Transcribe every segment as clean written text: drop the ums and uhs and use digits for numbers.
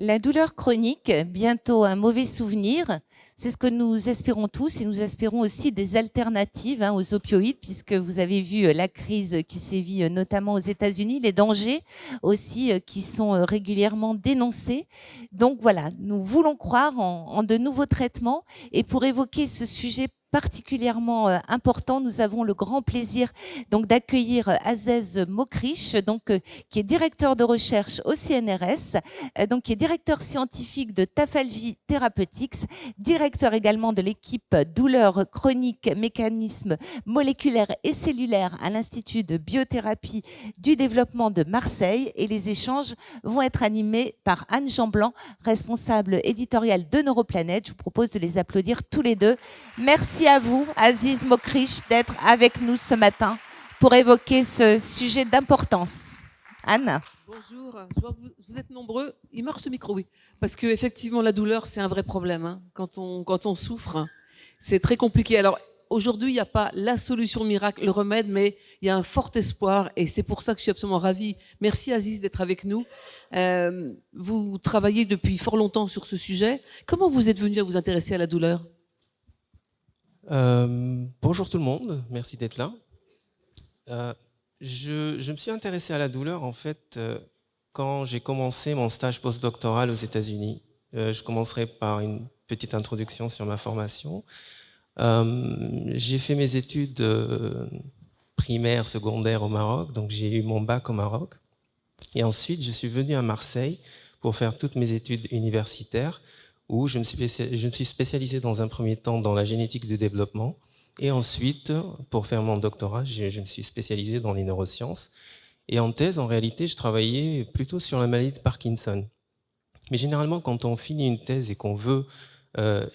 La douleur chronique, bientôt un mauvais souvenir, c'est ce que nous espérons tous et nous espérons aussi des alternatives aux opioïdes, puisque vous avez vu la crise qui sévit notamment aux États-Unis, les dangers aussi qui sont régulièrement dénoncés. Donc voilà, nous voulons croire en de nouveaux traitements et pour évoquer ce sujet particulièrement important, nous avons le grand plaisir donc d'accueillir Aziz Mokrich, qui est directeur de recherche au CNRS, qui est directeur scientifique de Tafalgi Therapeutics, directeur également de l'équipe douleurs chroniques, mécanismes moléculaires et cellulaires à l'Institut de biothérapie du développement de Marseille. Et les échanges vont être animés par Anne Jean-Blanc, responsable éditoriale de Neuroplanète. Je vous propose de les applaudir tous les deux. Merci à vous, Aziz Mokrich, d'être avec nous ce matin pour évoquer ce sujet d'importance. Anne. Bonjour, je vois que vous êtes nombreux. Il marche ce micro, oui. Parce qu'effectivement, la douleur, c'est un vrai problème. Quand on souffre, c'est très compliqué. Alors, aujourd'hui, il n'y a pas la solution miracle, le remède, mais il y a un fort espoir et c'est pour ça que je suis absolument ravie. Merci Aziz d'être avec nous. Vous travaillez depuis fort longtemps sur ce sujet. Comment vous êtes venu à vous intéresser à la douleur ? Bonjour tout le monde, merci d'être là. Je me suis intéressé à la douleur en fait quand j'ai commencé mon stage postdoctoral aux États-Unis. Je commencerai par une petite introduction sur ma formation. J'ai fait mes études primaires, secondaires au Maroc, donc j'ai eu mon bac au Maroc. Et ensuite, je suis venu à Marseille pour faire toutes mes études universitaires, où je me suis spécialisé dans un premier temps dans la génétique de développement. Et ensuite, pour faire mon doctorat, je me suis spécialisé dans les neurosciences. Et en thèse, en réalité, je travaillais plutôt sur la maladie de Parkinson. Mais généralement, quand on finit une thèse et qu'on veut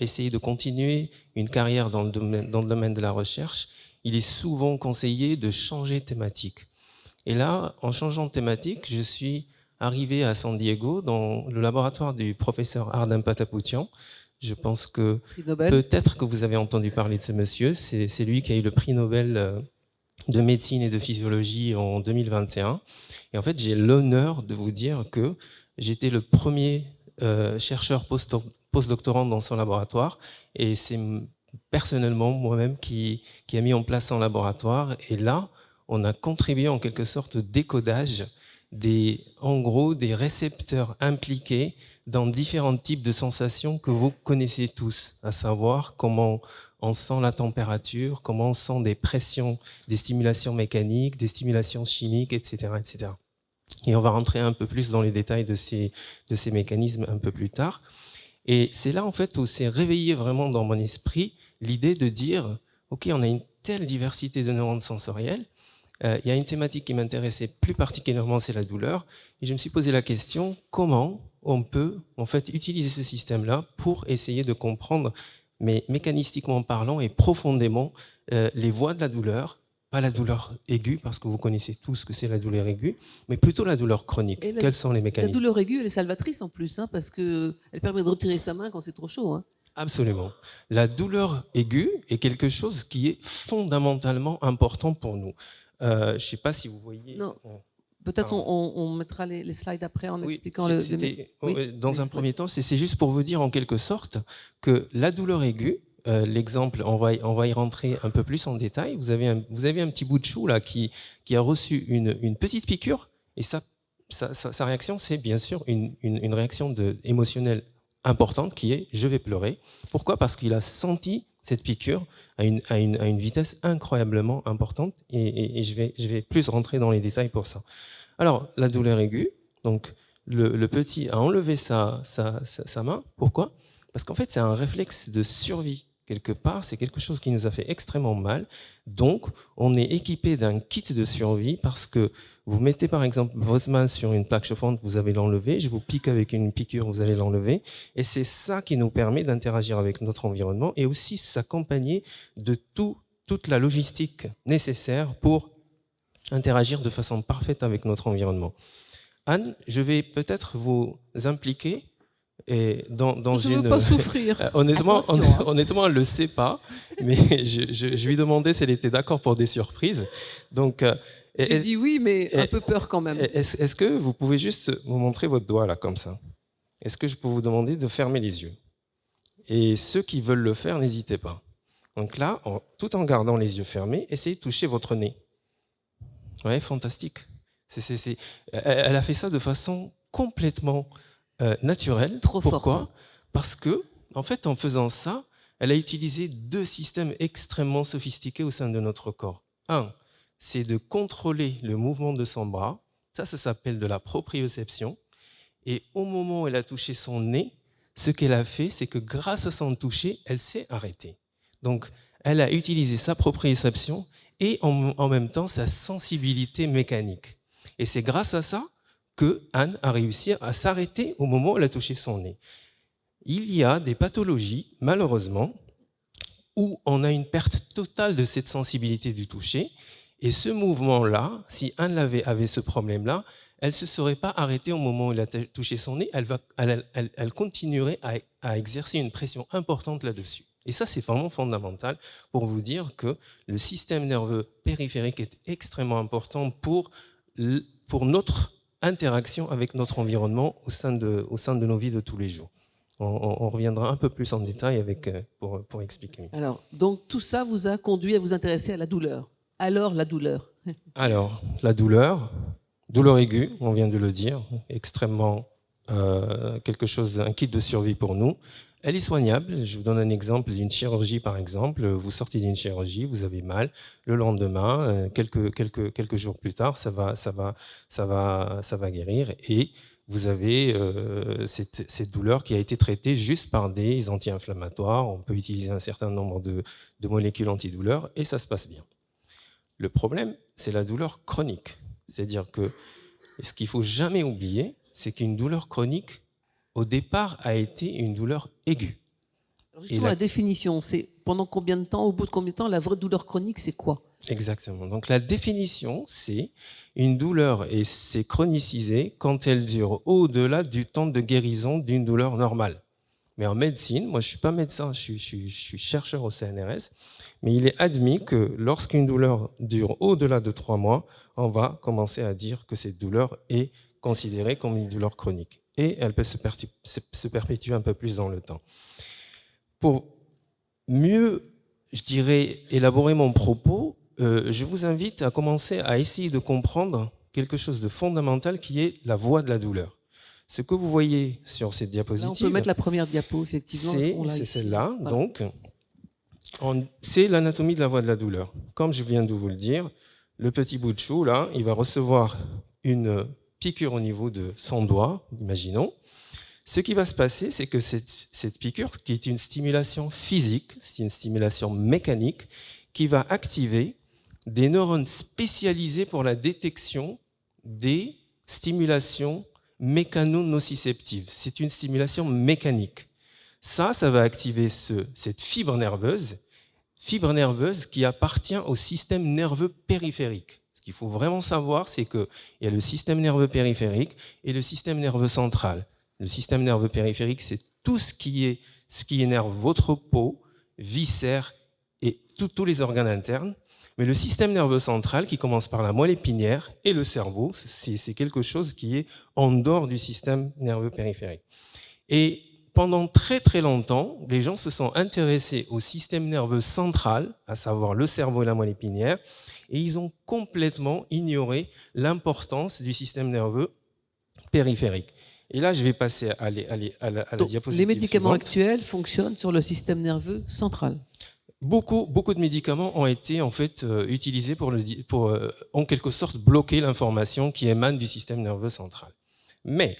essayer de continuer une carrière dans le domaine de la recherche, il est souvent conseillé de changer de thématique. Et là, en changeant de thématique, je suis arrivé à San Diego, dans le laboratoire du professeur Ardem Patapoutian. Je pense que peut-être que vous avez entendu parler de ce monsieur. C'est lui qui a eu le prix Nobel de médecine et de physiologie en 2021. Et en fait, j'ai l'honneur de vous dire que j'étais le premier chercheur postdoctorant dans son laboratoire. Et c'est personnellement moi-même qui a mis en place son laboratoire. Et là, on a contribué en quelque sorte au décodage en gros, des récepteurs impliqués dans différents types de sensations que vous connaissez tous, à savoir comment on sent la température, comment on sent des pressions, des stimulations mécaniques, des stimulations chimiques, etc., etc. Et on va rentrer un peu plus dans les détails de ces mécanismes un peu plus tard. Et c'est là, en fait, où s'est réveillé vraiment dans mon esprit l'idée de dire, OK, on a une telle diversité de neurones sensoriels. Il y a une thématique qui m'intéressait plus particulièrement, c'est la douleur. Et je me suis posé la question, comment on peut en fait utiliser ce système-là pour essayer de comprendre, mais mécanistiquement parlant et profondément, les voies de la douleur, pas la douleur aiguë, parce que vous connaissez tous que c'est la douleur aiguë, mais plutôt la douleur chronique. Quels sont les mécanismes ? La douleur aiguë, elle est salvatrice en plus, parce qu'elle permet de retirer sa main quand c'est trop chaud. Absolument. La douleur aiguë est quelque chose qui est fondamentalement important pour nous. Je ne sais pas si vous voyez... Non. Peut-être on mettra les slides après en expliquant le... Dans un premier temps, c'est juste pour vous dire en quelque sorte que la douleur aiguë, l'exemple, on va y rentrer un peu plus en détail. Vous avez un petit bout de chou là, qui a reçu une petite piqûre et sa réaction, c'est bien sûr une réaction émotionnelle importante qui est « je vais pleurer ». Pourquoi ? Parce qu'il a senti cette piqûre à une vitesse incroyablement importante et je vais plus rentrer dans les détails pour ça. Alors, la douleur aiguë, donc le petit a enlevé sa main. Pourquoi ? Parce qu'en fait, c'est un réflexe de survie. Quelque part, c'est quelque chose qui nous a fait extrêmement mal. Donc, on est équipé d'un kit de survie parce que vous mettez par exemple votre main sur une plaque chauffante, vous allez l'enlever. Je vous pique avec une piqûre, vous allez l'enlever. Et c'est ça qui nous permet d'interagir avec notre environnement et aussi s'accompagner de toute la logistique nécessaire pour interagir de façon parfaite avec notre environnement. Anne, je vais peut-être vous impliquer Et Je ne veux pas souffrir. Honnêtement, Attention, hein. honnêtement, elle ne le sait pas, mais je lui demandais si elle était d'accord pour des surprises. Donc, J'ai dit oui, mais un peu peur quand même. est-ce que vous pouvez juste me montrer votre doigt là, comme ça? Est-ce que je peux vous demander de fermer les yeux? Et ceux qui veulent le faire, n'hésitez pas. Donc là, tout en gardant les yeux fermés, essayez de toucher votre nez. Ouais, fantastique. Elle a fait ça de façon complètement naturelle. Trop Pourquoi? forte. Parce que, en fait, en faisant ça, elle a utilisé deux systèmes extrêmement sophistiqués au sein de notre corps. Un, c'est de contrôler le mouvement de son bras. Ça s'appelle de la proprioception. Et au moment où elle a touché son nez, ce qu'elle a fait, c'est que grâce à son toucher, elle s'est arrêtée. Donc, elle a utilisé sa proprioception et en même temps sa sensibilité mécanique. Et c'est grâce à ça que Anne a réussi à s'arrêter au moment où elle a touché son nez. Il y a des pathologies, malheureusement, où on a une perte totale de cette sensibilité du toucher. Et ce mouvement-là, si Anne avait ce problème-là, elle ne se serait pas arrêtée au moment où elle a touché son nez, elle continuerait à exercer une pression importante là-dessus. Et ça, c'est vraiment fondamental pour vous dire que le système nerveux périphérique est extrêmement important pour notre interaction avec notre environnement au sein de nos vies de tous les jours. On reviendra un peu plus en détail pour expliquer. Alors, donc tout ça vous a conduit à vous intéresser à la douleur. Alors, la douleur. Alors, la douleur aiguë, on vient de le dire, extrêmement quelque chose, un kit de survie pour nous. Elle est soignable. Je vous donne un exemple d'une chirurgie, par exemple. Vous sortez d'une chirurgie, vous avez mal. Le lendemain, quelques jours plus tard, ça va guérir et vous avez cette douleur qui a été traitée juste par des anti-inflammatoires. On peut utiliser un certain nombre de molécules antidouleurs et ça se passe bien. Le problème, c'est la douleur chronique. C'est-à-dire que ce qu'il ne faut jamais oublier, c'est qu'une douleur chronique, au départ, a été une douleur aiguë. Alors justement, la définition, c'est pendant combien de temps, au bout de combien de temps, la vraie douleur chronique, c'est quoi? Exactement. Donc la définition, c'est une douleur et c'est chronicisé quand elle dure au-delà du temps de guérison d'une douleur normale. Mais en médecine, moi je ne suis pas médecin, je suis chercheur au CNRS, mais il est admis que lorsqu'une douleur dure au-delà de 3 mois, on va commencer à dire que cette douleur est considérée comme une douleur chronique. Et elle peut se perpétuer un peu plus dans le temps. Pour mieux, je dirais, élaborer mon propos, je vous invite à commencer à essayer de comprendre quelque chose de fondamental qui est la voie de la douleur. Ce que vous voyez sur cette diapositive... Là, on peut mettre la première diapo, effectivement. C'est celle-là. Voilà. Donc, c'est l'anatomie de la voie de la douleur. Comme je viens de vous le dire, le petit bout de chou, là, il va recevoir une piqûre au niveau de son doigt, imaginons. Ce qui va se passer, c'est que cette piqûre, qui est une stimulation physique, c'est une stimulation mécanique, qui va activer des neurones spécialisés pour la détection des stimulations mécano-nociceptives. C'est une stimulation mécanique. Ça va activer cette fibre nerveuse qui appartient au système nerveux périphérique. Ce qu'il faut vraiment savoir, c'est qu'il y a le système nerveux périphérique et le système nerveux central. Le système nerveux périphérique, c'est tout ce qui énerve votre peau, viscères et tous les organes internes. Mais le système nerveux central, qui commence par la moelle épinière et le cerveau, c'est quelque chose qui est en dehors du système nerveux périphérique. Et pendant très très longtemps, les gens se sont intéressés au système nerveux central, à savoir le cerveau et la moelle épinière, et ils ont complètement ignoré l'importance du système nerveux périphérique. Et là, je vais passer à la diapositive Les médicaments suivante. actuels fonctionnent sur le système nerveux central. Beaucoup de médicaments ont été en fait utilisés pour en quelque sorte bloquer l'information qui émane du système nerveux central. Mais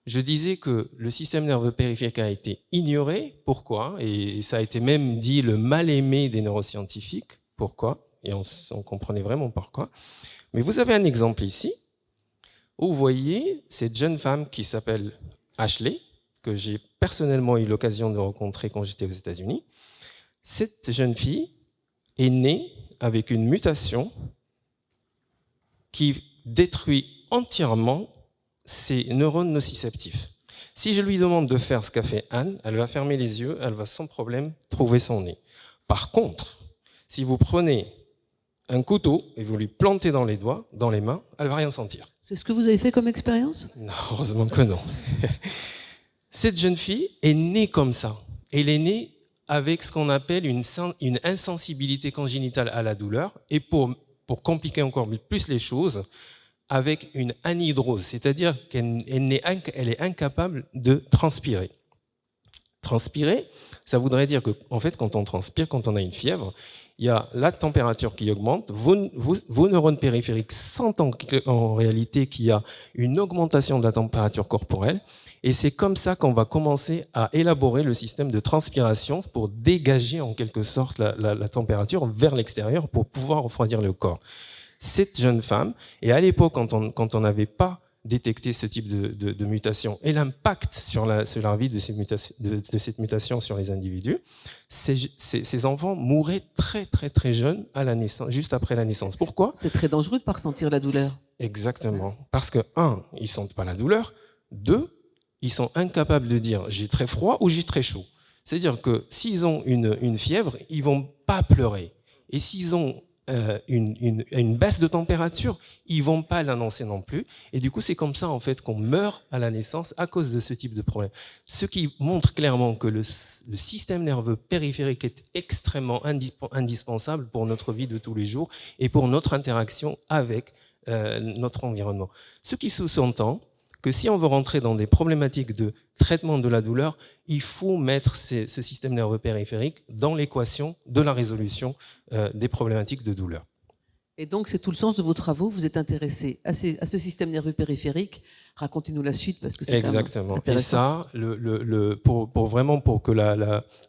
je disais que le système nerveux périphérique a été ignoré. Pourquoi? Et ça a été même dit le mal-aimé des neuroscientifiques. Pourquoi? Et on comprenait vraiment pourquoi. Mais vous avez un exemple ici où vous voyez cette jeune femme qui s'appelle Ashley, que j'ai personnellement eu l'occasion de rencontrer quand j'étais aux États-Unis. Cette jeune fille est née avec une mutation qui détruit entièrement ses neurones nociceptifs. Si je lui demande de faire ce qu'a fait Anne, elle va fermer les yeux, elle va sans problème trouver son nez. Par contre, si vous prenez un couteau et vous lui plantez dans les doigts, dans les mains, elle va rien sentir. C'est ce que vous avez fait comme expérience? Non, heureusement que non. Cette jeune fille est née comme ça. Elle est née avec ce qu'on appelle une insensibilité congénitale à la douleur, et pour compliquer encore plus les choses, avec une anhydrose, c'est-à-dire qu'elle est incapable de transpirer. Transpirer, ça voudrait dire que, en fait, quand on transpire, quand on a une fièvre, il y a la température qui augmente, vos neurones périphériques sentent en réalité qu'il y a une augmentation de la température corporelle, et c'est comme ça qu'on va commencer à élaborer le système de transpiration pour dégager en quelque sorte la température vers l'extérieur pour pouvoir refroidir le corps. Cette jeune femme, et à l'époque quand on n'avait pas détecté ce type de mutation et l'impact sur la vie de cette mutation sur les individus, ces enfants mouraient très très très jeunes à la naissance, juste après la naissance. Pourquoi? C'est très dangereux de ne pas ressentir la douleur. Exactement. Parce que, 1, ils ne sentent pas la douleur. 2, ils sont incapables de dire j'ai très froid ou j'ai très chaud. C'est-à-dire que s'ils ont une fièvre, ils ne vont pas pleurer. Et s'ils ont une baisse de température, ils ne vont pas l'annoncer non plus. Et du coup, c'est comme ça en fait qu'on meurt à la naissance à cause de ce type de problème. Ce qui montre clairement que le système nerveux périphérique est extrêmement indispensable pour notre vie de tous les jours et pour notre interaction avec notre environnement. Ce qui sous-entend que si on veut rentrer dans des problématiques de traitement de la douleur, il faut mettre ce système nerveux périphérique dans l'équation de la résolution des problématiques de douleur. Et donc, c'est tout le sens de vos travaux. Vous êtes intéressé à ce système nerveux périphérique. Racontez-nous la suite parce que c'est exactement. Et ça, pour que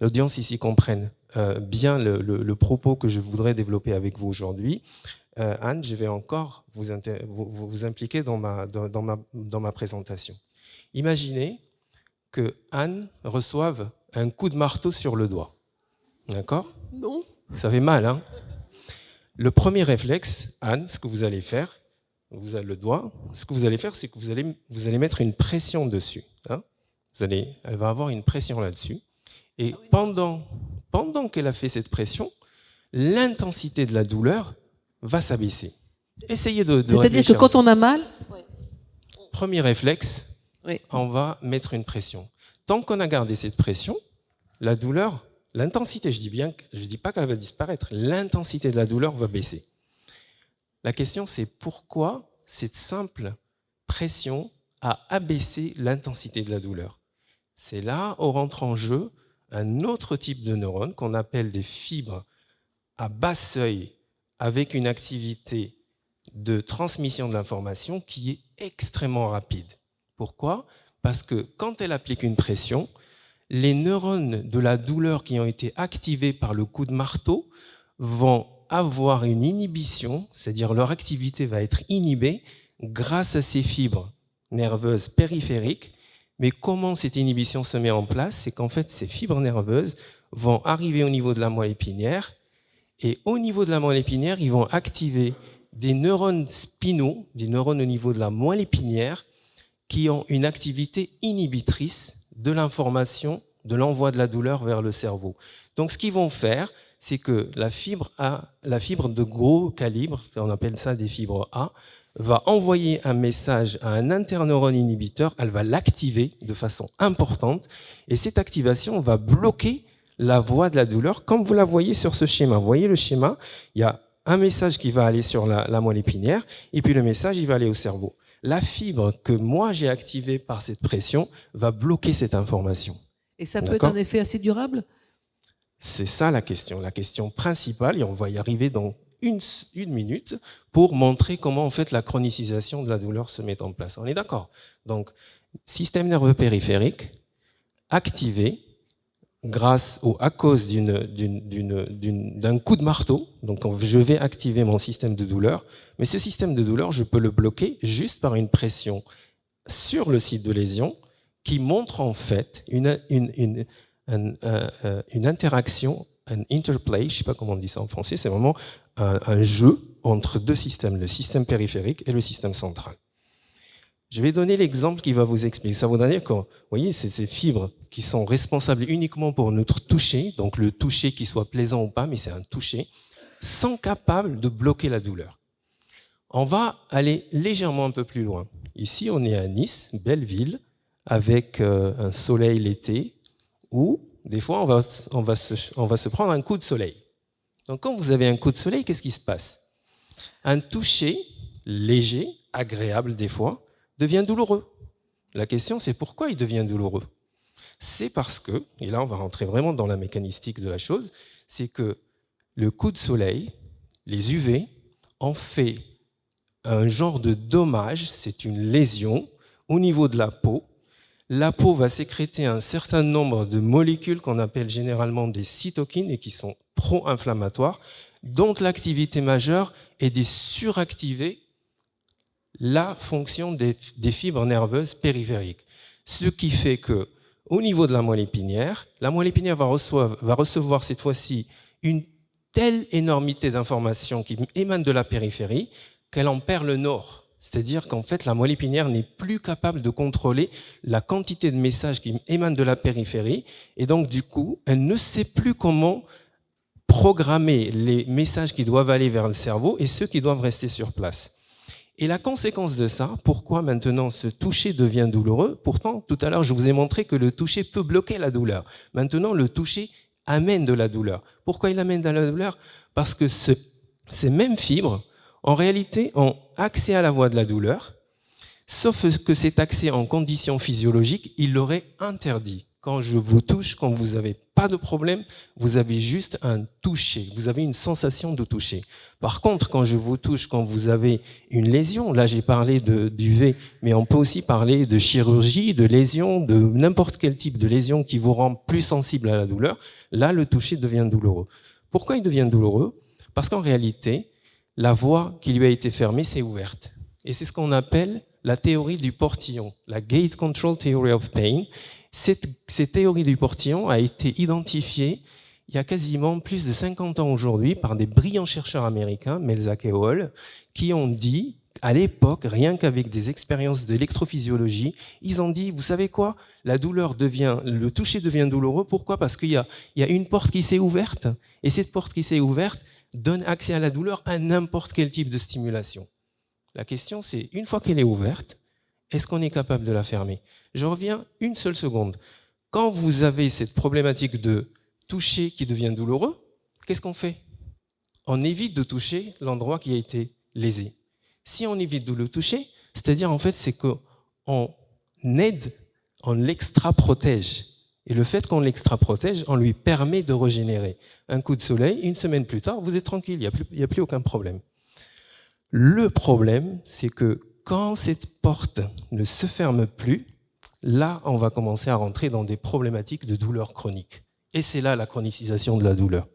l'audience ici comprenne bien le propos que je voudrais développer avec vous aujourd'hui, Anne, je vais encore vous impliquer dans ma présentation. Imaginez que Anne reçoive un coup de marteau sur le doigt. D'accord? Non. Ça fait mal, hein? Le premier réflexe, Anne, ce que vous allez faire, vous avez le doigt, ce que vous allez faire, c'est que vous allez mettre une pression dessus. Hein? Elle va avoir une pression là-dessus. Et pendant qu'elle a fait cette pression, l'intensité de la douleur va s'abaisser. Essayez de C'est-à-dire que quand on a mal... Premier réflexe, oui. On va mettre une pression. Tant qu'on a gardé cette pression, la douleur, l'intensité, je dis pas qu'elle va disparaître, l'intensité de la douleur va baisser. La question, c'est pourquoi cette simple pression a abaissé l'intensité de la douleur. C'est là où rentre en jeu un autre type de neurones qu'on appelle des fibres à bas seuil avec une activité de transmission de l'information qui est extrêmement rapide. Pourquoi? Parce que quand elle applique une pression, les neurones de la douleur qui ont été activés par le coup de marteau vont avoir une inhibition, c'est-à-dire leur activité va être inhibée grâce à ces fibres nerveuses périphériques. Mais comment cette inhibition se met en place? C'est qu'en fait, ces fibres nerveuses vont arriver au niveau de la moelle épinière, et au niveau de la moelle épinière, ils vont activer des neurones spinaux, des neurones au niveau de la moelle épinière, qui ont une activité inhibitrice de l'information, de l'envoi de la douleur vers le cerveau. Donc ce qu'ils vont faire, c'est que la fibre de gros calibre, on appelle ça des fibres A, va envoyer un message à un interneurone inhibiteur, elle va l'activer de façon importante, et cette activation va bloquer la voie de la douleur, comme vous la voyez sur ce schéma. Vous voyez le schéma, il y a un message qui va aller sur la moelle épinière, et puis le message, il va aller au cerveau. La fibre que moi j'ai activée par cette pression va bloquer cette information. Et ça peut être un effet assez durable? C'est ça la question principale, et on va y arriver dans une minute pour montrer comment en fait la chronicisation de la douleur se met en place. On est d'accord? Donc, système nerveux périphérique activé à cause d'un coup de marteau. Donc je vais activer mon système de douleur, mais ce système de douleur, je peux le bloquer juste par une pression sur le site de lésion qui montre en fait une interaction, un interplay, je ne sais pas comment on dit ça en français, c'est vraiment un jeu entre deux systèmes, le système périphérique et le système central. Je vais donner l'exemple qui va vous expliquer. Ça voudrait dire que, vous voyez, c'est ces fibres qui sont responsables uniquement pour notre toucher, donc le toucher qui soit plaisant ou pas, mais c'est un toucher, sont capables de bloquer la douleur. On va aller légèrement un peu plus loin. Ici, on est à Nice, belle ville, avec un soleil l'été, où des fois, on va se prendre un coup de soleil. Donc quand vous avez un coup de soleil, qu'est-ce qui se passe? Un toucher léger, agréable des fois, devient douloureux. La question, c'est pourquoi il devient douloureux? C'est parce que, et là on va rentrer vraiment dans la mécanistique de la chose, c'est que le coup de soleil, les UV, ont fait un genre de dommage, c'est une lésion au niveau de la peau. La peau va sécréter un certain nombre de molécules qu'on appelle généralement des cytokines et qui sont pro-inflammatoires, dont l'activité majeure est de suractiver la fonction des fibres nerveuses périphériques. Ce qui fait que, au niveau de la moelle épinière va recevoir cette fois-ci une telle énormité d'informations qui émanent de la périphérie qu'elle en perd le nord. C'est-à-dire qu'en fait, la moelle épinière n'est plus capable de contrôler la quantité de messages qui émanent de la périphérie. Et donc, du coup, elle ne sait plus comment programmer les messages qui doivent aller vers le cerveau et ceux qui doivent rester sur place. Et la conséquence de ça, pourquoi maintenant ce toucher devient douloureux? Pourtant, tout à l'heure, je vous ai montré que le toucher peut bloquer la douleur. Maintenant, le toucher amène de la douleur. Pourquoi il amène de la douleur? Parce que ces mêmes fibres, en réalité, ont accès à la voie de la douleur, sauf que cet accès en conditions physiologiques, il l'aurait interdit. Quand je vous touche, quand vous n'avez pas de problème, vous avez juste un toucher, vous avez une sensation de toucher. Par contre, quand je vous touche, quand vous avez une lésion, là j'ai parlé d'UV, mais on peut aussi parler de chirurgie, de lésion, de n'importe quel type de lésion qui vous rend plus sensible à la douleur, là le toucher devient douloureux. Pourquoi il devient douloureux? Parce qu'en réalité, la voie qui lui a été fermée s'est ouverte. Et c'est ce qu'on appelle la théorie du portillon, la Gate Control Theory of Pain. Cette théorie du portillon a été identifiée il y a quasiment plus de 50 ans aujourd'hui par des brillants chercheurs américains, Melzack et Hall, qui ont dit, à l'époque, rien qu'avec des expériences d'électrophysiologie, ils ont dit, vous savez quoi, le toucher devient douloureux. Pourquoi? Parce qu'il y a une porte qui s'est ouverte, et cette porte qui s'est ouverte donne accès à la douleur à n'importe quel type de stimulation. La question, c'est, une fois qu'elle est ouverte, est-ce qu'on est capable de la fermer? Je reviens une seule seconde. Quand vous avez cette problématique de toucher qui devient douloureux, qu'est-ce qu'on fait? On évite de toucher l'endroit qui a été lésé. Si on évite de le toucher, c'est-à-dire en fait, c'est qu'on aide, on l'extra-protège. Et le fait qu'on l'extra-protège, on lui permet de régénérer. Un coup de soleil, une semaine plus tard, vous êtes tranquille, il n'y a plus aucun problème. Le problème, c'est que quand cette porte ne se ferme plus, là, on va commencer à rentrer dans des problématiques de douleur chronique. Et c'est là la chronicisation de la douleur.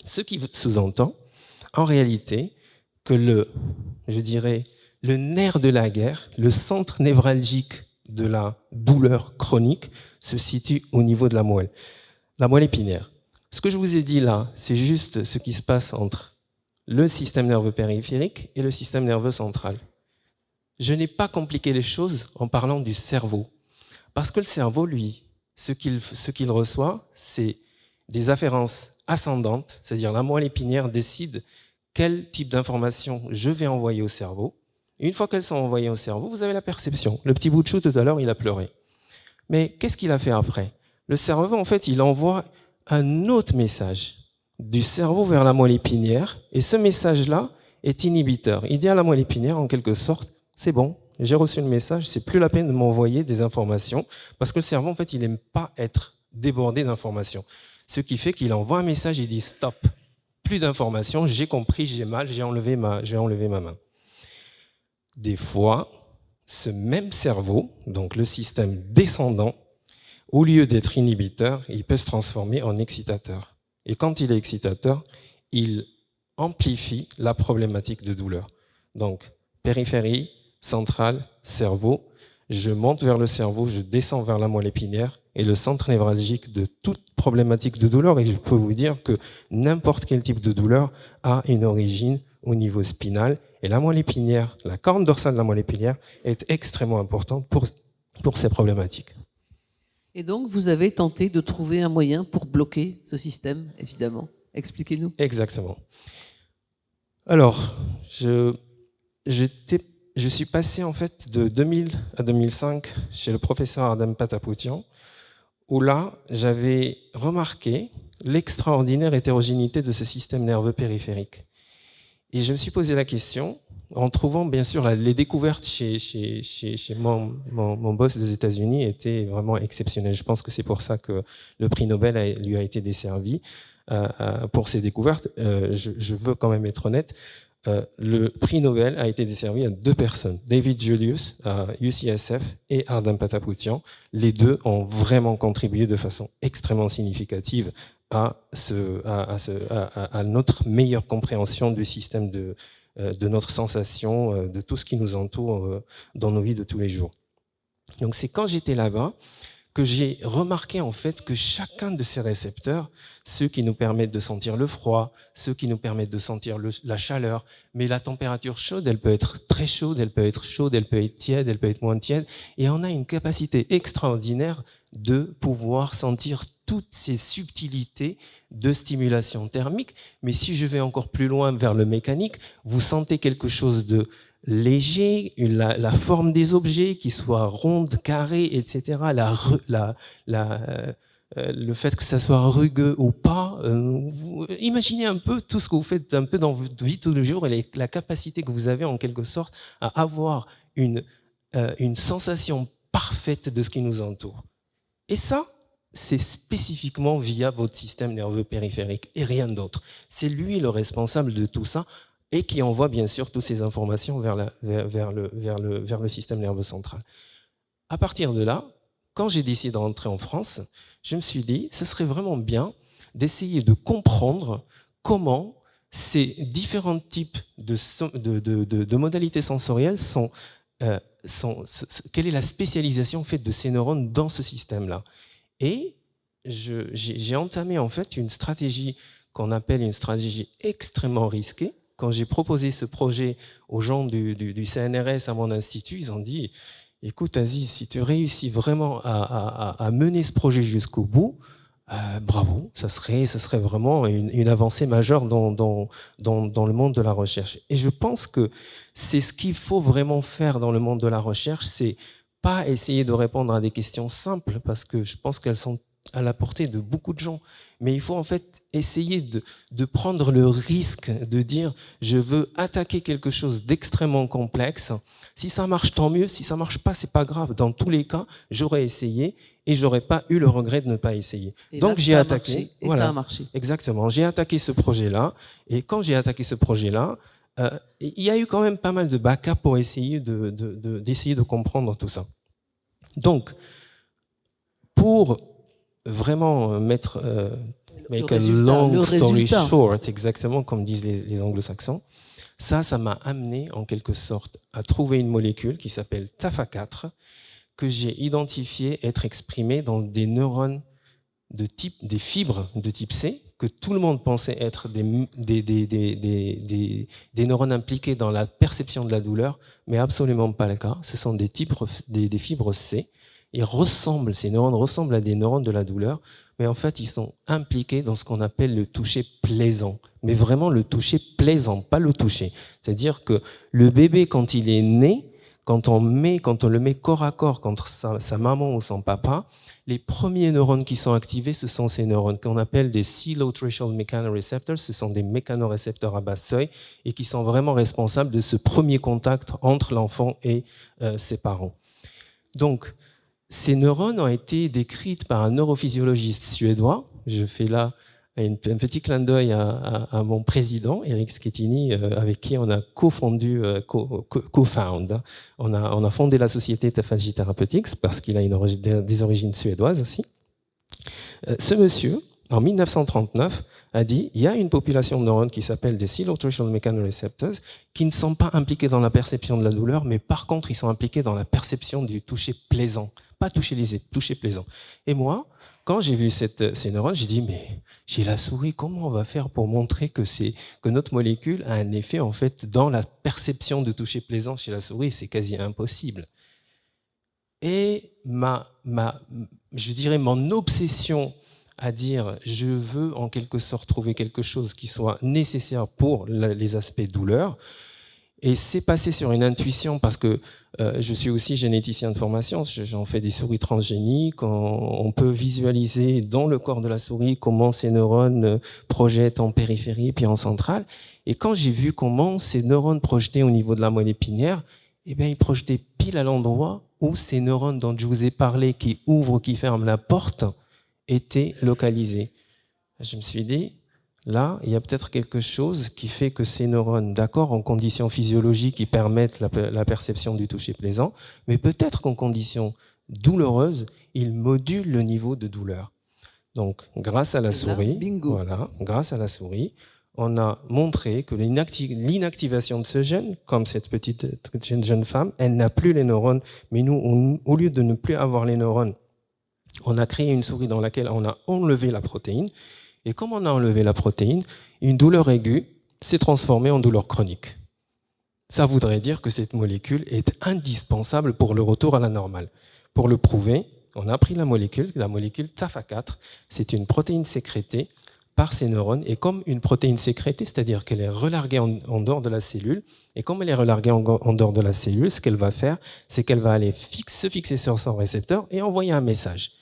Ce qui sous-entend, en réalité, que le nerf de la guerre, le centre névralgique de la douleur chronique, se situe au niveau de la moelle épinière. Ce que je vous ai dit là, c'est juste ce qui se passe entre le système nerveux périphérique et le système nerveux central. Je n'ai pas compliqué les choses en parlant du cerveau. Parce que le cerveau, lui, ce qu'il reçoit, c'est des afférences ascendantes, c'est-à-dire la moelle épinière décide quel type d'informations je vais envoyer au cerveau. Et une fois qu'elles sont envoyées au cerveau, vous avez la perception. Le petit bout de chou, tout à l'heure, il a pleuré. Mais qu'est-ce qu'il a fait après? Le cerveau, en fait, il envoie un autre message du cerveau vers la moelle épinière, et ce message-là est inhibiteur. Il dit à la moelle épinière, en quelque sorte, c'est bon, j'ai reçu le message, c'est plus la peine de m'envoyer des informations, parce que le cerveau, en fait, il n'aime pas être débordé d'informations. Ce qui fait qu'il envoie un message, il dit stop, plus d'informations, j'ai compris, j'ai mal, j'ai enlevé ma main. Des fois, ce même cerveau, donc le système descendant, au lieu d'être inhibiteur, il peut se transformer en excitateur. Et quand il est excitateur, il amplifie la problématique de douleur. Donc, périphérie, centrale, cerveau, je monte vers le cerveau, je descends vers la moelle épinière et le centre névralgique de toute problématique de douleur. Et je peux vous dire que n'importe quel type de douleur a une origine au niveau spinal. Et la moelle épinière, la corne dorsale de la moelle épinière est extrêmement importante pour ces problématiques. Et donc, vous avez tenté de trouver un moyen pour bloquer ce système, évidemment. Expliquez-nous. Exactement. Alors, je suis passé en fait de 2000 à 2005 chez le professeur Ardem Patapoutian, où là, j'avais remarqué l'extraordinaire hétérogénéité de ce système nerveux périphérique. Et je me suis posé la question, en trouvant bien sûr les découvertes chez mon boss des États-Unis étaient vraiment exceptionnelles. Je pense que c'est pour ça que le prix Nobel lui a été desservi pour ses découvertes. Je veux quand même être honnête. Le prix Nobel a été desservi à 2 personnes, David Julius à UCSF et Ardem Patapoutian. Les deux ont vraiment contribué de façon extrêmement significative à notre meilleure compréhension du système de notre sensation, de tout ce qui nous entoure dans nos vies de tous les jours. Donc c'est quand j'étais là-bas que j'ai remarqué en fait que chacun de ces récepteurs, ceux qui nous permettent de sentir le froid, ceux qui nous permettent de sentir la chaleur, mais la température chaude, elle peut être très chaude, elle peut être chaude, elle peut être tiède, elle peut être moins tiède, et on a une capacité extraordinaire de pouvoir sentir toutes ces subtilités de stimulation thermique. Mais si je vais encore plus loin vers le mécanique, vous sentez quelque chose de léger, la forme des objets, qui soit ronde, carré, etc. Le fait que ça soit rugueux ou pas. Imaginez un peu tout ce que vous faites un peu dans votre vie tous les jours et la capacité que vous avez en quelque sorte à avoir une sensation parfaite de ce qui nous entoure. Et ça, c'est spécifiquement via votre système nerveux périphérique et rien d'autre. C'est lui le responsable de tout ça et qui envoie bien sûr toutes ces informations vers le système nerveux central. À partir de là, quand j'ai décidé de rentrer en France, je me suis dit, ce serait vraiment bien d'essayer de comprendre comment ces différents types de modalités sensorielles quelle est la spécialisation en fait de ces neurones dans ce système-là. Et j'ai entamé en fait une stratégie qu'on appelle une stratégie extrêmement risquée. Quand j'ai proposé ce projet aux gens du CNRS à mon institut, ils ont dit « Écoute Aziz, si tu réussis vraiment à mener ce projet jusqu'au bout, bravo, ça serait vraiment une avancée majeure dans le monde de la recherche. » Et je pense que c'est ce qu'il faut vraiment faire dans le monde de la recherche, c'est pas essayer de répondre à des questions simples, parce que je pense qu'elles sont à la portée de beaucoup de gens. Mais il faut en fait essayer de prendre le risque de dire je veux attaquer quelque chose d'extrêmement complexe. Si ça marche, tant mieux. Si ça marche pas, c'est pas grave. Dans tous les cas, j'aurais essayé et j'aurais pas eu le regret de ne pas essayer. Et donc j'ai attaqué. Et voilà, ça a marché. Exactement. J'ai attaqué ce projet-là. Et quand j'ai attaqué ce projet-là, il y a eu quand même pas mal de backup pour essayer d'essayer de comprendre tout ça. Donc, pour vraiment make a long story short, exactement comme disent les anglo-saxons, ça m'a amené en quelque sorte à trouver une molécule qui s'appelle TAFA4 que j'ai identifiée être exprimée dans des neurones des fibres de type C que tout le monde pensait être des neurones impliqués dans la perception de la douleur, mais absolument pas le cas. Ce sont des fibres C. Ces neurones ressemblent à des neurones de la douleur, mais en fait, ils sont impliqués dans ce qu'on appelle le toucher plaisant. Mais vraiment le toucher plaisant, pas le toucher. C'est-à-dire que le bébé, quand il est né, quand on le met corps à corps contre sa maman ou son papa, les premiers neurones qui sont activés, ce sont ces neurones qu'on appelle des C-low threshold mechanoreceptors. Ce sont des mécanorécepteurs à bas seuil et qui sont vraiment responsables de ce premier contact entre l'enfant et ses parents. Donc, ces neurones ont été décrits par un neurophysiologiste suédois. Je fais là un petit clin d'œil à mon président, Eric Schettini, avec qui on a co-found. On a fondé la société Taphagy Therapeutics parce qu'il a des origines suédoises aussi. Ce monsieur en 1939, a dit il y a une population de neurones qui s'appelle des cylindrical mechanoreceptors qui ne sont pas impliqués dans la perception de la douleur, mais par contre, ils sont impliqués dans la perception du toucher plaisant. Pas toucher lésé, toucher plaisant. Et moi, quand j'ai vu ces neurones, j'ai dit mais chez la souris, comment on va faire pour montrer que notre molécule a un effet en fait dans la perception de toucher plaisant chez la souris? C'est quasi impossible. Et je dirais mon obsession à dire je veux en quelque sorte trouver quelque chose qui soit nécessaire pour les aspects douleur. Et c'est passé sur une intuition parce que je suis aussi généticien de formation, j'en fais des souris transgéniques, on peut visualiser dans le corps de la souris comment ces neurones projettent en périphérie puis en centrale. Et quand j'ai vu comment ces neurones projetaient au niveau de la moelle épinière, eh bien, ils projetaient pile à l'endroit où ces neurones dont je vous ai parlé, qui ouvrent, qui ferment la porte, étaient localisés. Je me suis dit, là, il y a peut-être quelque chose qui fait que ces neurones, d'accord, en conditions physiologiques, qui permettent la perception du toucher plaisant, mais peut-être qu'en conditions douloureuses, ils modulent le niveau de douleur. Donc, grâce à la souris, grâce à la souris, on a montré que l'inactivation de ce gène, comme cette petite jeune femme, elle n'a plus les neurones, mais nous, au lieu de ne plus avoir les neurones, on a créé une souris dans laquelle on a enlevé la protéine. Et comme on a enlevé la protéine, une douleur aiguë s'est transformée en douleur chronique. Ça voudrait dire que cette molécule est indispensable pour le retour à la normale. Pour le prouver, on a pris la molécule TAFA4. C'est une protéine sécrétée par ces neurones. Et comme une protéine sécrétée, c'est-à-dire qu'elle est relarguée en dehors de la cellule, et comme elle est relarguée en dehors de la cellule, ce qu'elle va faire, c'est qu'elle va aller se fixer sur son récepteur et envoyer un message.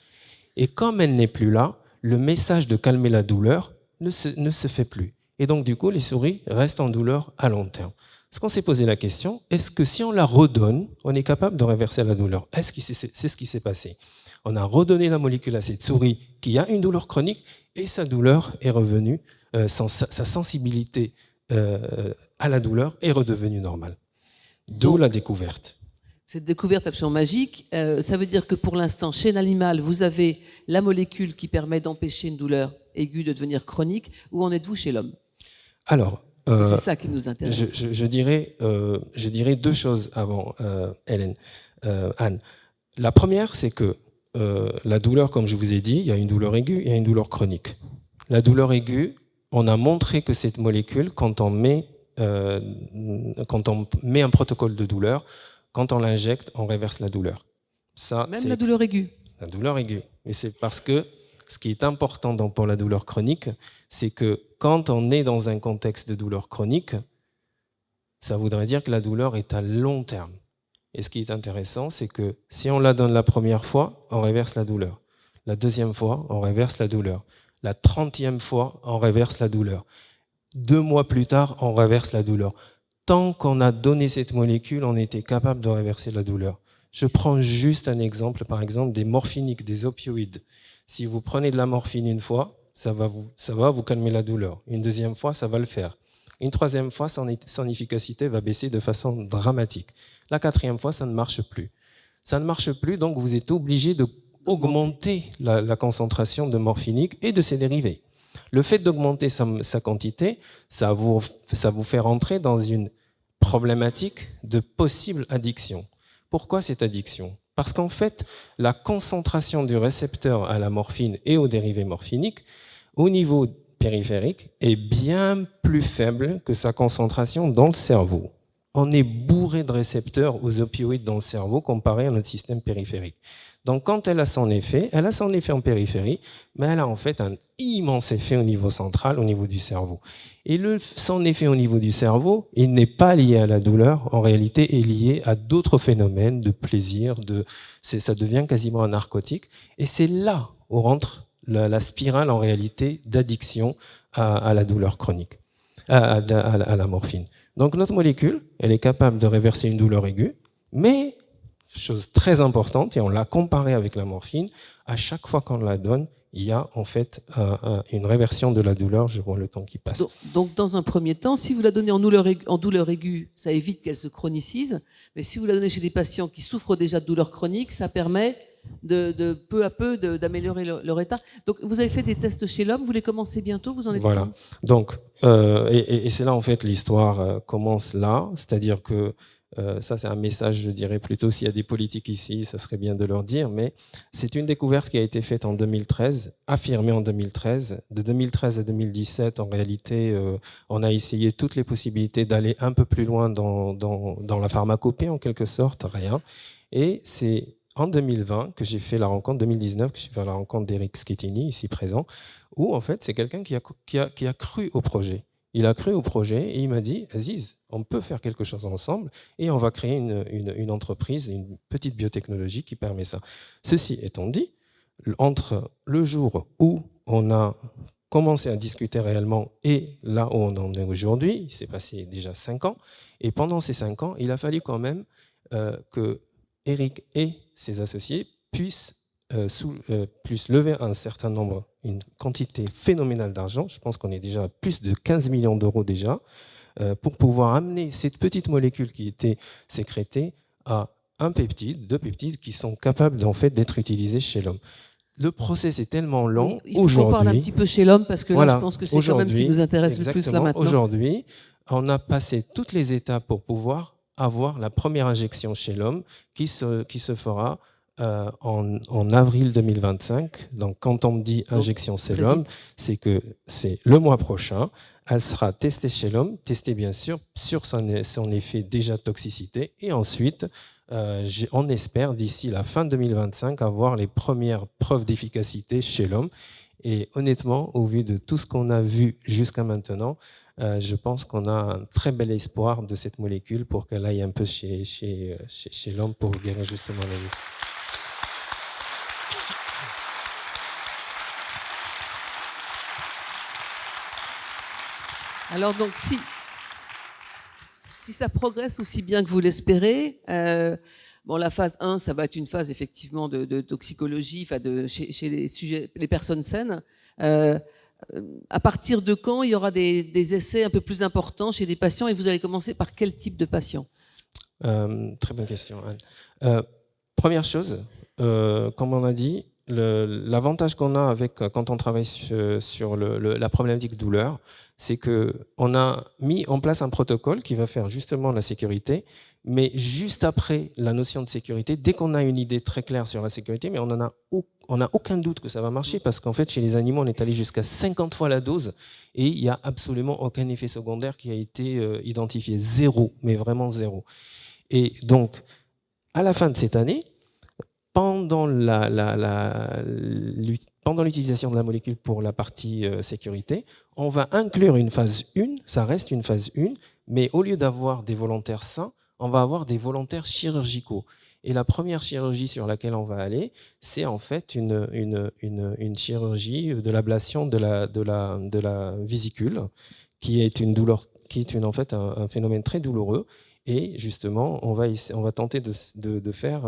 Et comme elle n'est plus là, le message de calmer la douleur ne se fait plus. Et donc, du coup, les souris restent en douleur à long terme. Parce qu'on s'est posé la question, est-ce que si on la redonne, on est capable de réverser la douleur? C'est ce qui s'est passé. On a redonné la molécule à cette souris qui a une douleur chronique et sa douleur est revenue, sa sensibilité à la douleur est redevenue normale. D'où la découverte. Cette découverte absolument magique, ça veut dire que pour l'instant, chez l'animal, vous avez la molécule qui permet d'empêcher une douleur aiguë de devenir chronique. Où en êtes-vous chez l'homme? Alors, c'est ça qui nous intéresse. Je dirais deux choses avant, Anne. La première, c'est que la douleur, comme je vous ai dit, il y a une douleur aiguë et une douleur chronique. La douleur aiguë, on a montré que cette molécule, quand on met un protocole de douleur, quand on l'injecte, on réverse la douleur. Ça, même la douleur aiguë. La douleur aiguë. Et c'est parce que ce qui est important pour la douleur chronique, c'est que quand on est dans un contexte de douleur chronique, ça voudrait dire que la douleur est à long terme. Et ce qui est intéressant, c'est que si on la donne la première fois, on réverse la douleur. La deuxième fois, on réverse la douleur. La 30e fois, on réverse la douleur. 2 mois plus tard, on réverse la douleur. Tant qu'on a donné cette molécule, on était capable de réverser la douleur. Je prends juste un exemple, par exemple, des morphiniques, des opioïdes. Si vous prenez de la morphine une fois, ça va vous calmer la douleur. Une deuxième fois, ça va le faire. Une troisième fois, son efficacité va baisser de façon dramatique. La 4e fois, ça ne marche plus. Ça ne marche plus, donc vous êtes obligé d'augmenter la concentration de morphinique et de ses dérivés. Le fait d'augmenter sa quantité, ça vous fait rentrer dans une problématique de possible addiction. Pourquoi cette addiction? Parce qu'en fait, la concentration du récepteur à la morphine et aux dérivés morphiniques, au niveau périphérique, est bien plus faible que sa concentration dans le cerveau. On est bourré de récepteurs aux opioïdes dans le cerveau comparé à notre système périphérique. Donc quand elle a son effet en périphérie, mais elle a en fait un immense effet au niveau central, au niveau du cerveau. Et son effet au niveau du cerveau, il n'est pas lié à la douleur, en réalité est lié à d'autres phénomènes de plaisir, ça devient quasiment un narcotique. Et c'est là où rentre la spirale en réalité d'addiction à la douleur chronique, à la morphine. Donc notre molécule, elle est capable de réverser une douleur aiguë, mais chose très importante, et on l'a comparé avec la morphine, à chaque fois qu'on la donne, il y a en fait une réversion de la douleur, je vois le temps qui passe. Donc dans un premier temps, si vous la donnez en douleur aiguë, ça évite qu'elle se chronicise, mais si vous la donnez chez des patients qui souffrent déjà de douleurs chroniques, ça permet de peu à peu d'améliorer leur état. Donc, vous avez fait des tests chez l'homme, vous les commencez bientôt, vous en êtes Voilà. où? Donc, et c'est là en fait l'histoire commence là, c'est-à-dire que ça c'est un message, je dirais plutôt s'il y a des politiques ici, ça serait bien de leur dire, mais c'est une découverte qui a été faite en 2013, affirmée en 2013. De 2013 à 2017, en réalité, on a essayé toutes les possibilités d'aller un peu plus loin dans la pharmacopée en quelque sorte, rien. Et c'est en 2020 que j'ai fait la rencontre, 2019 que j'ai fait la rencontre d'Eric Schettini, ici présent, où en fait c'est quelqu'un qui a cru au projet. Il a cru au projet et il m'a dit, Aziz, on peut faire quelque chose ensemble et on va créer une entreprise, une petite biotechnologie qui permet ça. Ceci étant dit, entre le jour où on a commencé à discuter réellement et là où on en est aujourd'hui, il s'est passé déjà 5 ans, et pendant ces 5 ans, il a fallu quand même que Eric et ses associés puissent lever un certain nombre, une quantité phénoménale d'argent, je pense qu'on est déjà à plus de 15 millions d'euros déjà, pour pouvoir amener cette petite molécule qui était sécrétée à un peptide, 2 peptides qui sont capables en fait d'être utilisés chez l'homme. Le process est tellement lent il faut qu'on parle un petit peu chez l'homme parce que voilà, là, je pense que c'est quand même ce qui nous intéresse le plus là maintenant. Aujourd'hui, on a passé toutes les étapes pour pouvoir avoir la première injection chez l'homme qui se fera en avril 2025. Donc, quand on me dit injection chez l'homme, c'est que c'est le mois prochain. Elle sera testée chez l'homme, testée bien sûr sur son effet déjà toxicité. Et ensuite, on espère d'ici la fin 2025 avoir les premières preuves d'efficacité chez l'homme. Et honnêtement, au vu de tout ce qu'on a vu jusqu'à maintenant, je pense qu'on a un très bel espoir de cette molécule pour qu'elle aille un peu chez l'homme pour guérir justement la vie. Alors donc, si ça progresse aussi bien que vous l'espérez, bon, la phase 1, ça va être une phase effectivement de toxicologie, enfin chez les personnes saines. À partir de quand il y aura des essais un peu plus importants chez les patients et vous allez commencer par quel type de patients? Très bonne question, Anne. Première chose, comme on a dit, l'avantage qu'on a quand on travaille sur la problématique douleur, c'est qu'on a mis en place un protocole qui va faire justement la sécurité, mais juste après la notion de sécurité, dès qu'on a une idée très claire sur la sécurité, mais on n'a aucun doute que ça va marcher parce qu'en fait, chez les animaux, on est allé jusqu'à 50 fois la dose et il n'y a absolument aucun effet secondaire qui a été identifié. Zéro, mais vraiment zéro. Et donc, à la fin de cette année, pendant l'utilisation de la molécule pour la partie sécurité, on va inclure une phase 1, ça reste une phase 1, mais au lieu d'avoir des volontaires sains, on va avoir des volontaires chirurgicaux. Et la première chirurgie sur laquelle on va aller, c'est en fait une chirurgie de l'ablation de la vésicule, qui est en fait un phénomène très douloureux. Et justement, on va tenter de faire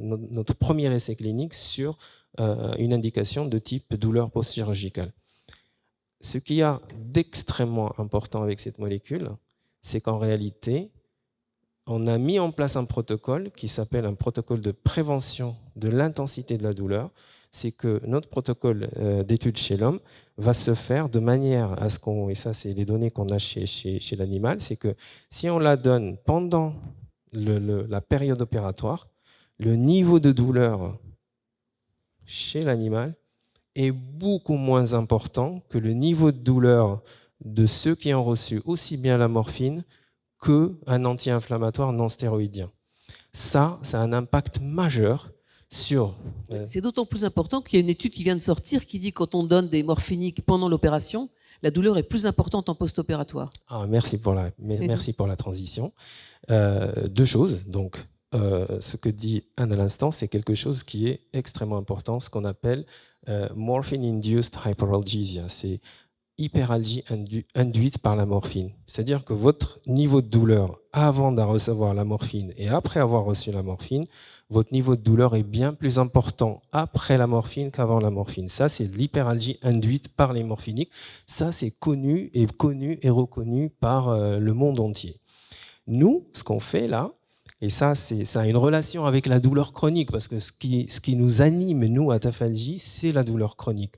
notre premier essai clinique sur une indication de type douleur post-chirurgicale. Ce qu'il y a d'extrêmement important avec cette molécule, c'est qu'en réalité, on a mis en place un protocole qui s'appelle un protocole de prévention de l'intensité de la douleur. C'est que notre protocole d'étude chez l'homme va se faire de manière à ce et ça c'est les données qu'on a chez l'animal, c'est que si on la donne pendant la période opératoire, le niveau de douleur chez l'animal est beaucoup moins important que le niveau de douleur de ceux qui ont reçu aussi bien la morphine qu'un anti-inflammatoire non stéroïdien. Ça a un impact majeur sur... C'est d'autant plus important qu'il y a une étude qui vient de sortir qui dit que quand on donne des morphiniques pendant l'opération, la douleur est plus importante en post-opératoire. Merci pour la transition. 2 choses. Donc, ce que dit Anne à l'instant, c'est quelque chose qui est extrêmement important, ce qu'on appelle morphine-induced hyperalgesia. C'est hyperalgie induite par la morphine. C'est-à-dire que votre niveau de douleur avant de recevoir la morphine et après avoir reçu la morphine, votre niveau de douleur est bien plus important après la morphine qu'avant la morphine. Ça, c'est l'hyperalgie induite par les morphiniques. Ça, c'est connu et reconnu par le monde entier. Nous, ce qu'on fait là, Et ça a une relation avec la douleur chronique, parce que ce qui nous anime, nous, à Tafalji, c'est la douleur chronique.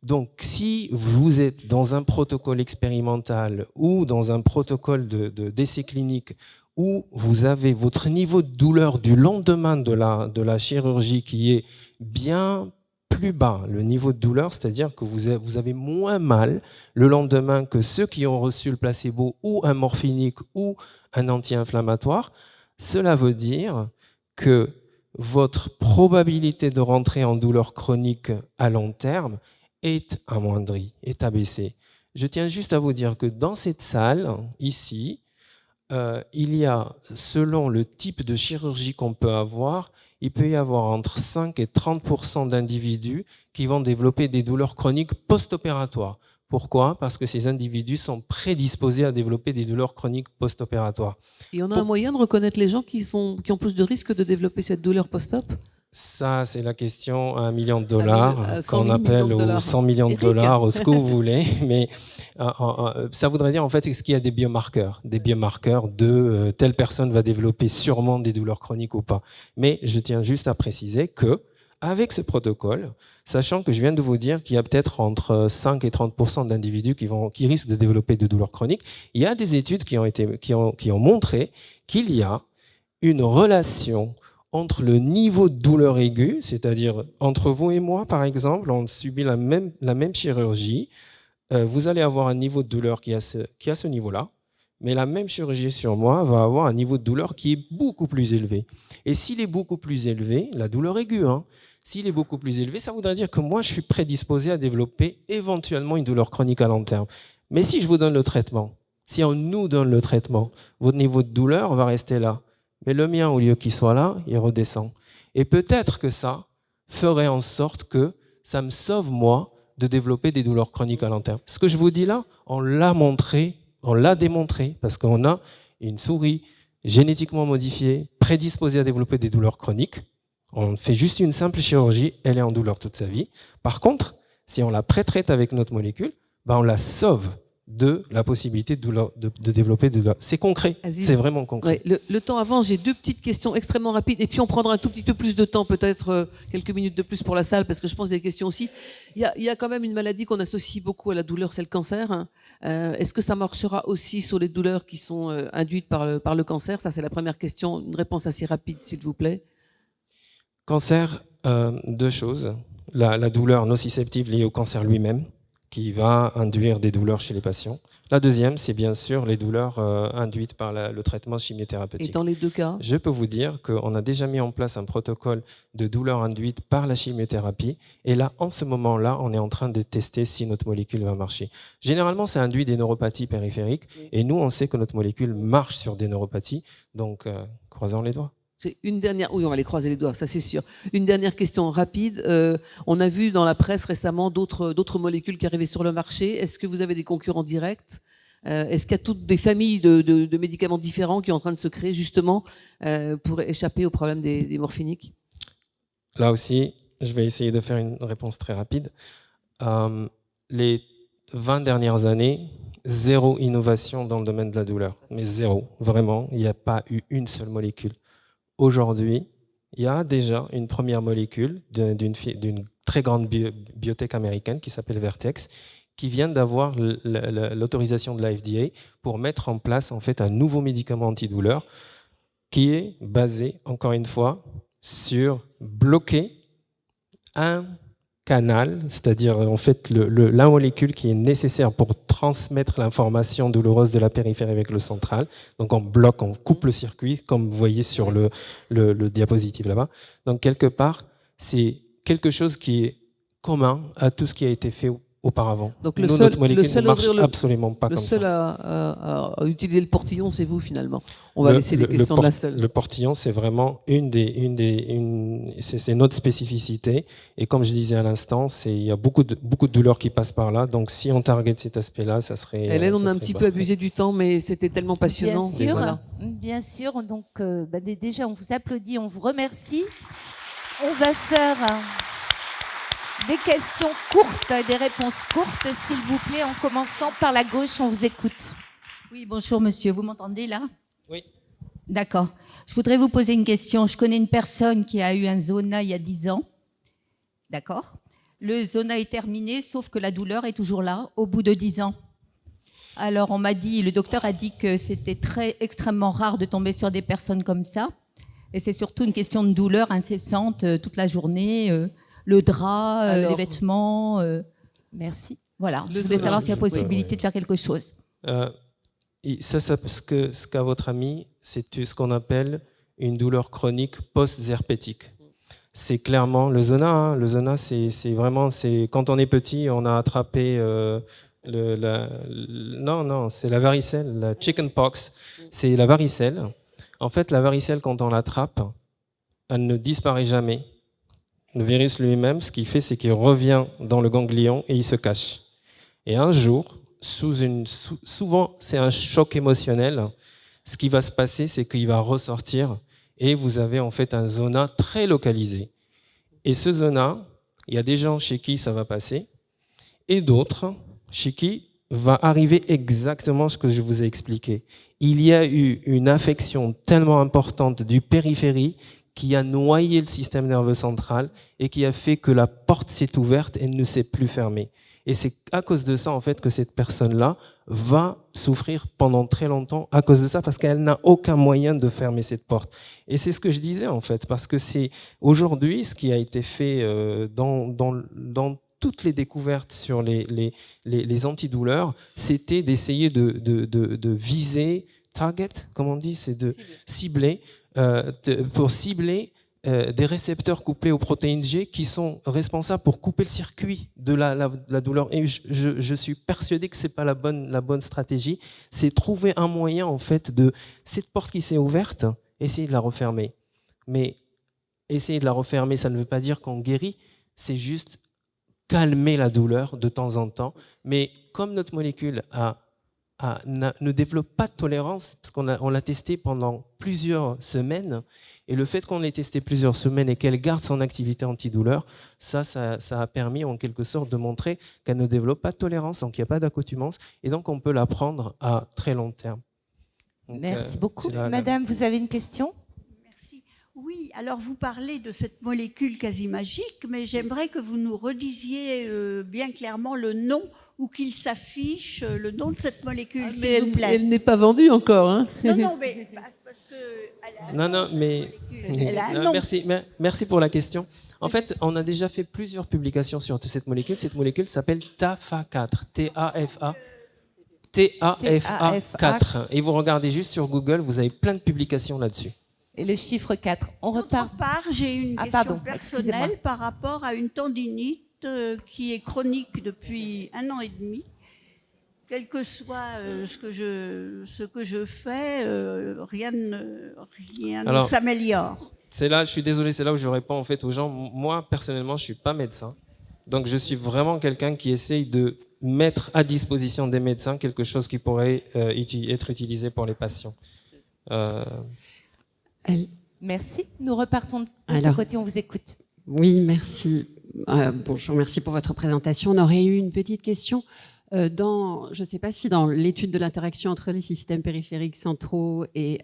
Donc, si vous êtes dans un protocole expérimental ou dans un protocole d'essai clinique où vous avez votre niveau de douleur du lendemain de la chirurgie qui est bien plus bas, le niveau de douleur, c'est-à-dire que vous avez moins mal le lendemain que ceux qui ont reçu le placebo ou un morphinique ou un anti-inflammatoire, cela veut dire que votre probabilité de rentrer en douleur chronique à long terme est amoindrie, est abaissée. Je tiens juste à vous dire que dans cette salle, ici, il y a, selon le type de chirurgie qu'on peut avoir, il peut y avoir entre 5 et 30% d'individus qui vont développer des douleurs chroniques post-opératoires. Pourquoi? Parce que ces individus sont prédisposés à développer des douleurs chroniques post-opératoires. Et on a un moyen de reconnaître les gens qui ont plus de risques de développer cette douleur post-op? Ça, c'est la question à $1 million, qu'on appelle aux 100 millions de Eric. dollars, ou ce que vous voulez. Mais ça voudrait dire, en fait, est-ce qu'il y a des biomarqueurs de telle personne va développer sûrement des douleurs chroniques ou pas. Mais je tiens juste à préciser que, avec ce protocole, sachant que je viens de vous dire qu'il y a peut-être entre 5 et 30% d'individus qui risquent de développer de douleurs chroniques, il y a des études qui ont montré qu'il y a une relation entre le niveau de douleur aiguë, c'est-à-dire entre vous et moi, par exemple, on subit la même chirurgie, vous allez avoir un niveau de douleur qui a ce niveau-là, mais la même chirurgie sur moi va avoir un niveau de douleur qui est beaucoup plus élevé. Et s'il est beaucoup plus élevé, la douleur aiguë, s'il est beaucoup plus élevé, ça voudrait dire que moi, je suis prédisposé à développer éventuellement une douleur chronique à long terme. Mais si je vous donne le traitement, si on nous donne le traitement, votre niveau de douleur va rester là. Mais le mien, au lieu qu'il soit là, il redescend. Et peut-être que ça ferait en sorte que ça me sauve, moi, de développer des douleurs chroniques à long terme. Ce que je vous dis là, on l'a montré, on l'a démontré, parce qu'on a une souris génétiquement modifiée, prédisposée à développer des douleurs chroniques. On fait juste une simple chirurgie, elle est en douleur toute sa vie. Par contre, si on la pré-traite avec notre molécule, on la sauve de la possibilité de développer des douleurs. C'est concret, c'est vraiment concret. Ouais, le temps avance, j'ai 2 petites questions extrêmement rapides, et puis on prendra un tout petit peu plus de temps, peut-être quelques minutes de plus pour la salle, parce que je pense qu'il y a des questions aussi. Il y a quand même une maladie qu'on associe beaucoup à la douleur, c'est le cancer. Est-ce que ça marchera aussi sur les douleurs qui sont induites par le cancer? Ça, c'est la première question. Une réponse assez rapide, s'il vous plaît. Cancer, 2 choses. La douleur nociceptive liée au cancer lui-même, qui va induire des douleurs chez les patients. La deuxième, c'est bien sûr les douleurs induites par le traitement chimiothérapeutique. Et dans les 2 cas? Je peux vous dire qu'on a déjà mis en place un protocole de douleurs induites par la chimiothérapie. Et là, en ce moment-là, on est en train de tester si notre molécule va marcher. Généralement, ça induit des neuropathies périphériques. Et nous, on sait que notre molécule marche sur des neuropathies. Donc, croisons les doigts. C'est une dernière. Oui, on va les croiser les doigts, ça c'est sûr. Une dernière question rapide. On a vu dans la presse récemment d'autres molécules qui arrivaient sur le marché. Est-ce que vous avez des concurrents directs? Est-ce qu'il y a toutes des familles de médicaments différents qui sont en train de se créer justement pour échapper au problème des morphiniques? Là aussi, je vais essayer de faire une réponse très rapide. Les 20 dernières années, 0 innovation dans le domaine de la douleur. Mais 0, vraiment. Il n'y a pas eu une seule molécule. Aujourd'hui, il y a déjà une première molécule d'une très grande biotech américaine qui s'appelle Vertex, qui vient d'avoir l'autorisation de la FDA pour mettre en place en fait un nouveau médicament antidouleur qui est basé, encore une fois, sur bloquer un canal, c'est-à-dire en fait la molécule qui est nécessaire pour transmettre l'information douloureuse de la périphérie avec le central. Donc on bloque, on coupe le circuit, comme vous voyez sur le diapositive là-bas. Donc quelque part, c'est quelque chose qui est commun à tout ce qui a été fait auparavant. Donc notre molécule ne marche absolument pas comme ça. Le seul à utiliser le portillon, c'est vous finalement. On va laisser les questions de la seule. Le portillon, c'est vraiment c'est notre spécificité. Et comme je disais à l'instant, il y a beaucoup de douleurs qui passent par là. Donc si on target cet aspect-là, ça serait. Hélène, on a un petit peu abusé du temps, mais c'était tellement passionnant. Bien sûr, voilà. Bien sûr. Donc déjà, on vous applaudit, on vous remercie. On va faire des questions courtes, des réponses courtes, s'il vous plaît, en commençant par la gauche, on vous écoute. Oui, bonjour monsieur, vous m'entendez là? Oui. D'accord. Je voudrais vous poser une question. Je connais une personne qui a eu un zona il y a 10 ans. D'accord. Le zona est terminé, sauf que la douleur est toujours là au bout de 10 ans. Alors, le docteur a dit que c'était extrêmement rare de tomber sur des personnes comme ça. Et c'est surtout une question de douleur incessante toute la journée, le drap, les vêtements. Merci. Voilà. Je voulais savoir s'il y a possibilité de faire quelque chose. Ce qu'a votre ami, c'est ce qu'on appelle une douleur chronique post-herpétique. C'est clairement le zona. Hein. Le zona, c'est vraiment, quand on est petit, on a attrapé non, c'est la varicelle, la chickenpox. C'est la varicelle. En fait, la varicelle, quand on l'attrape, elle ne disparaît jamais. Le virus lui-même, ce qu'il fait, c'est qu'il revient dans le ganglion et il se cache. Et un jour, souvent, c'est un choc émotionnel. Ce qui va se passer, c'est qu'il va ressortir et vous avez en fait un zona très localisé. Et ce zona, il y a des gens chez qui ça va passer et d'autres chez qui va arriver exactement ce que je vous ai expliqué. Il y a eu une affection tellement importante du périphérie qui a noyé le système nerveux central et qui a fait que la porte s'est ouverte et ne s'est plus fermée. Et c'est à cause de ça, en fait, que cette personne-là va souffrir pendant très longtemps à cause de ça, parce qu'elle n'a aucun moyen de fermer cette porte. Et c'est ce que je disais, en fait, parce que c'est aujourd'hui ce qui a été fait dans toutes les découvertes sur les antidouleurs, c'était d'essayer de viser, target, comme on dit, c'est de cibler, pour cibler des récepteurs couplés aux protéines G qui sont responsables pour couper le circuit de la douleur. Et je suis persuadé que c'est pas la bonne stratégie. C'est trouver un moyen, en fait, de cette porte qui s'est ouverte, essayer de la refermer. Mais essayer de la refermer, ça ne veut pas dire qu'on guérit, c'est juste calmer la douleur de temps en temps. Mais comme notre molécule ne développe pas de tolérance, parce qu'on l'a testé pendant plusieurs semaines, et le fait qu'on l'ait testé plusieurs semaines et qu'elle garde son activité antidouleur, ça a permis en quelque sorte de montrer qu'elle ne développe pas de tolérance, donc il n'y a pas d'accoutumance, et donc on peut la prendre à très long terme. Donc, merci beaucoup. Madame, vous avez une question ? Merci. Oui, alors vous parlez de cette molécule quasi magique, mais j'aimerais que vous nous redisiez bien clairement le nom ou qu'il s'affiche le nom de cette molécule, s'il vous plaît. Elle n'est pas vendue encore. Hein. Non, mais parce que... Merci pour la question. En fait, on a déjà fait plusieurs publications sur cette molécule. Cette molécule s'appelle TAFA4, TAFA4. Et vous regardez juste sur Google, vous avez plein de publications là-dessus. Et le chiffre 4, on repart. D'autre part, j'ai une question personnelle par rapport à une tendinite qui est chronique depuis 1 an et demi. Quel que soit ce que je fais, rien ne s'améliore. Je suis désolé, c'est là où je réponds en fait aux gens. Moi, personnellement, je ne suis pas médecin. Donc, je suis vraiment quelqu'un qui essaye de mettre à disposition des médecins quelque chose qui pourrait être utilisé pour les patients. Merci. Nous repartons de ce côté, on vous écoute. Oui, merci. Bonjour, merci pour votre présentation. On aurait eu une petite question. Je ne sais pas si dans l'étude de l'interaction entre les systèmes périphériques centraux et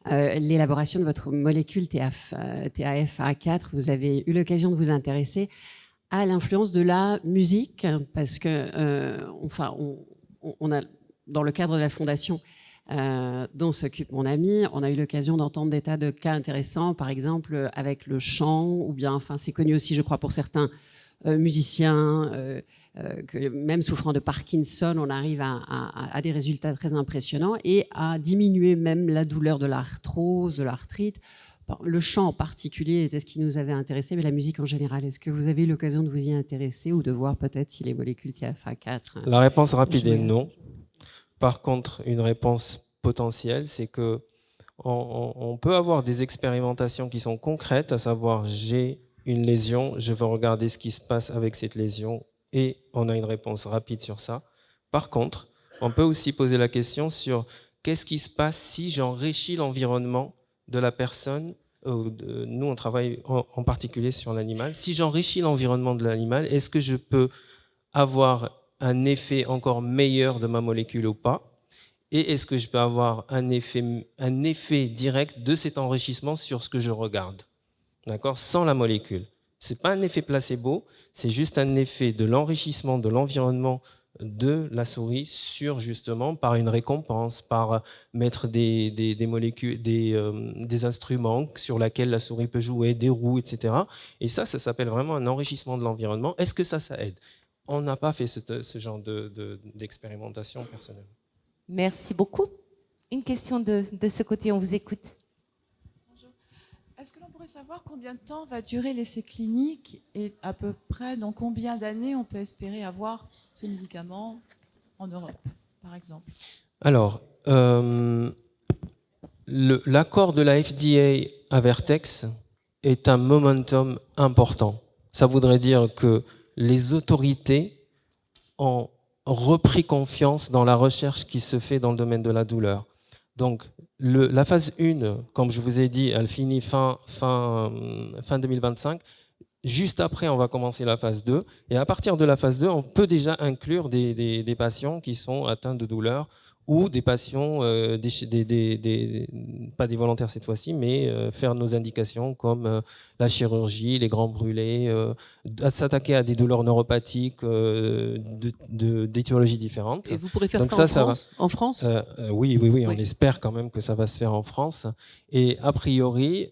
l'élaboration de votre molécule TAFA4, vous avez eu l'occasion de vous intéresser à l'influence de la musique, parce que, on a, dans le cadre de la fondation dont s'occupe mon ami, on a eu l'occasion d'entendre des tas de cas intéressants, par exemple avec le chant, ou bien, c'est connu aussi, je crois, pour certains musiciens, que même souffrant de Parkinson, on arrive à des résultats très impressionnants et à diminuer même la douleur de l'arthrose, de l'arthrite. Le chant en particulier était ce qui nous avait intéressé, mais la musique en général. Est-ce que vous avez eu l'occasion de vous y intéresser ou de voir peut-être si les molécules TAFA4... La réponse rapide est non. Par contre, une réponse potentielle, c'est que on peut avoir des expérimentations qui sont concrètes, à savoir j'ai une lésion, je veux regarder ce qui se passe avec cette lésion et on a une réponse rapide sur ça. Par contre, on peut aussi poser la question sur qu'est-ce qui se passe si j'enrichis l'environnement de la personne. Nous, on travaille en particulier sur l'animal. Si j'enrichis l'environnement de l'animal, est-ce que je peux avoir un effet encore meilleur de ma molécule ou pas? et est-ce que je peux avoir un effet direct de cet enrichissement sur ce que je regarde, d'accord, sans la molécule. Ce n'est pas un effet placebo, c'est juste un effet de l'enrichissement de l'environnement de la souris sur, justement, par une récompense, par mettre des molécules, des instruments sur lesquels la souris peut jouer, des roues, etc. Et ça s'appelle vraiment un enrichissement de l'environnement. Est-ce que ça aide? On n'a pas fait ce genre d'expérimentation personnellement. Merci beaucoup. Une question de ce côté, on vous écoute. Bonjour. Est-ce que l'on pourrait savoir combien de temps va durer l'essai clinique et à peu près dans combien d'années on peut espérer avoir ce médicament en Europe, par exemple? Alors, l'accord de la FDA à Vertex est un momentum important. Ça voudrait dire que les autorités ont repris confiance dans la recherche qui se fait dans le domaine de la douleur. Donc, la phase 1, comme je vous ai dit, elle finit fin 2025. Juste après, on va commencer la phase 2. Et à partir de la phase 2, on peut déjà inclure des patients qui sont atteints de douleur ou des patients, pas des volontaires cette fois-ci, mais faire nos indications comme la chirurgie, les grands brûlés, s'attaquer à des douleurs neuropathiques d'étiologies différentes. Et vous pourrez faire donc ça en France? Oui, on espère quand même que ça va se faire en France. Et a priori,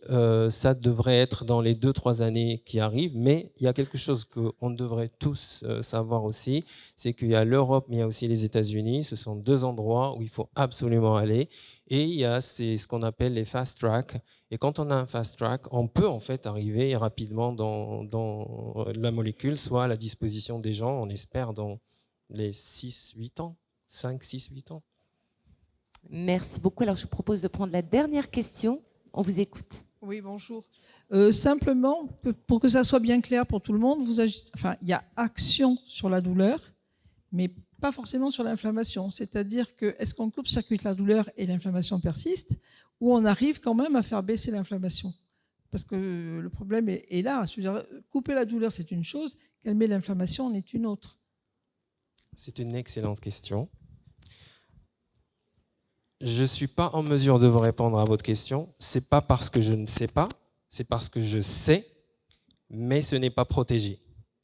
ça devrait être dans les 2-3 années qui arrivent, mais il y a quelque chose qu'on devrait tous savoir aussi, c'est qu'il y a l'Europe, mais il y a aussi les États-Unis. Ce sont deux endroits où il faut absolument aller. Et il y a ce qu'on appelle les fast track. Et quand on a un fast track, on peut en fait arriver rapidement dans la molécule, soit à la disposition des gens, on espère, dans les 6-8 ans, 5-6-8 ans. Merci beaucoup. Alors, je vous propose de prendre la dernière question. On vous écoute. Oui, bonjour. Simplement, pour que ça soit bien clair pour tout le monde, il y a action sur la douleur, mais pas forcément sur l'inflammation. C'est-à-dire que est-ce qu'on coupe circuit la douleur et l'inflammation persiste, ou on arrive quand même à faire baisser l'inflammation? Parce que le problème est là. C'est-à-dire, couper la douleur, c'est une chose, calmer l'inflammation en est une autre. C'est une excellente question. Je ne suis pas en mesure de vous répondre à votre question. Ce n'est pas parce que je ne sais pas, c'est parce que je sais, mais ce n'est pas protégé.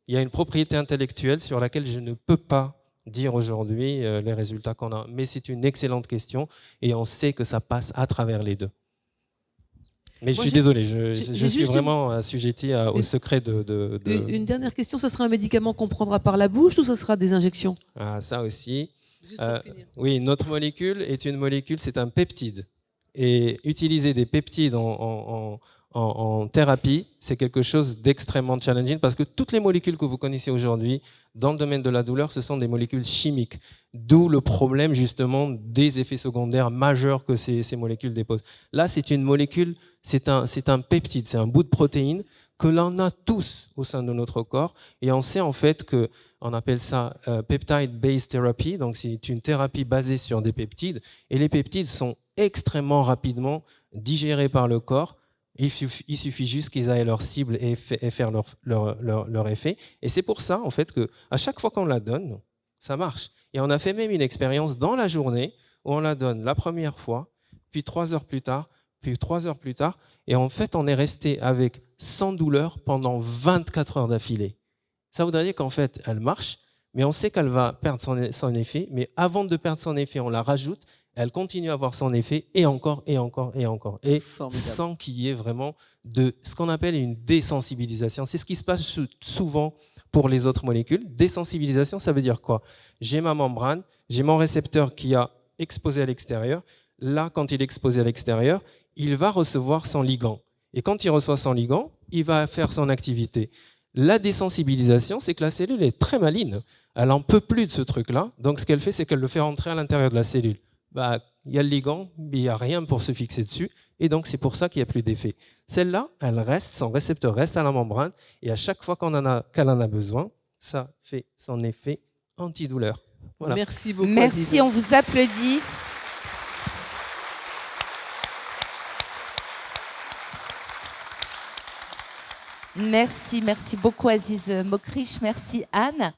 Il y a une propriété intellectuelle sur laquelle je ne peux pas dire aujourd'hui les résultats qu'on a. Mais c'est une excellente question et on sait que ça passe à travers les deux. Mais je suis désolé, je suis vraiment assujetti au secret de... Une dernière question, ça sera un médicament qu'on prendra par la bouche ou ça sera des injections? Ah, ça aussi. Oui, notre molécule est une molécule, c'est un peptide. Et utiliser des peptides en thérapie, c'est quelque chose d'extrêmement challenging parce que toutes les molécules que vous connaissez aujourd'hui dans le domaine de la douleur, ce sont des molécules chimiques. D'où le problème justement des effets secondaires majeurs que ces molécules déposent. Là, c'est une molécule, c'est un peptide, c'est un bout de protéine que l'on a tous au sein de notre corps. Et on sait en fait qu'on appelle ça peptide-based therapy, donc c'est une thérapie basée sur des peptides. Et les peptides sont extrêmement rapidement digérés par le corps. Il suffit juste qu'ils aillent leur cible et faire leur effet. Et c'est pour ça, en fait, qu'à chaque fois qu'on la donne, ça marche. Et on a fait même une expérience dans la journée où on la donne la première fois, puis 3 heures plus tard, puis 3 heures plus tard. Et en fait, on est resté avec sans douleur pendant 24 heures d'affilée. Ça voudrait dire qu'en fait, elle marche, mais on sait qu'elle va perdre son effet. Mais avant de perdre son effet, on la rajoute. Elle continue à avoir son effet et encore, et encore, et encore. Et sans qu'il y ait vraiment de ce qu'on appelle une désensibilisation. C'est ce qui se passe souvent pour les autres molécules. Désensibilisation, ça veut dire quoi? J'ai ma membrane, j'ai mon récepteur qui a exposé à l'extérieur. Là, quand il est exposé à l'extérieur, il va recevoir son ligand. Et quand il reçoit son ligand, il va faire son activité. La désensibilisation, c'est que la cellule est très maligne. Elle n'en peut plus de ce truc-là. Donc, ce qu'elle fait, c'est qu'elle le fait rentrer à l'intérieur de la cellule. Il y a le ligand, mais il n'y a rien pour se fixer dessus, et donc c'est pour ça qu'il n'y a plus d'effet. Celle-là, elle reste, son récepteur reste à la membrane, et à chaque fois qu'elle en a besoin, ça fait son effet antidouleur. Voilà. Merci beaucoup. Merci, Aziz. on vous applaudit. Merci beaucoup Aziz Mokrich, merci Anne.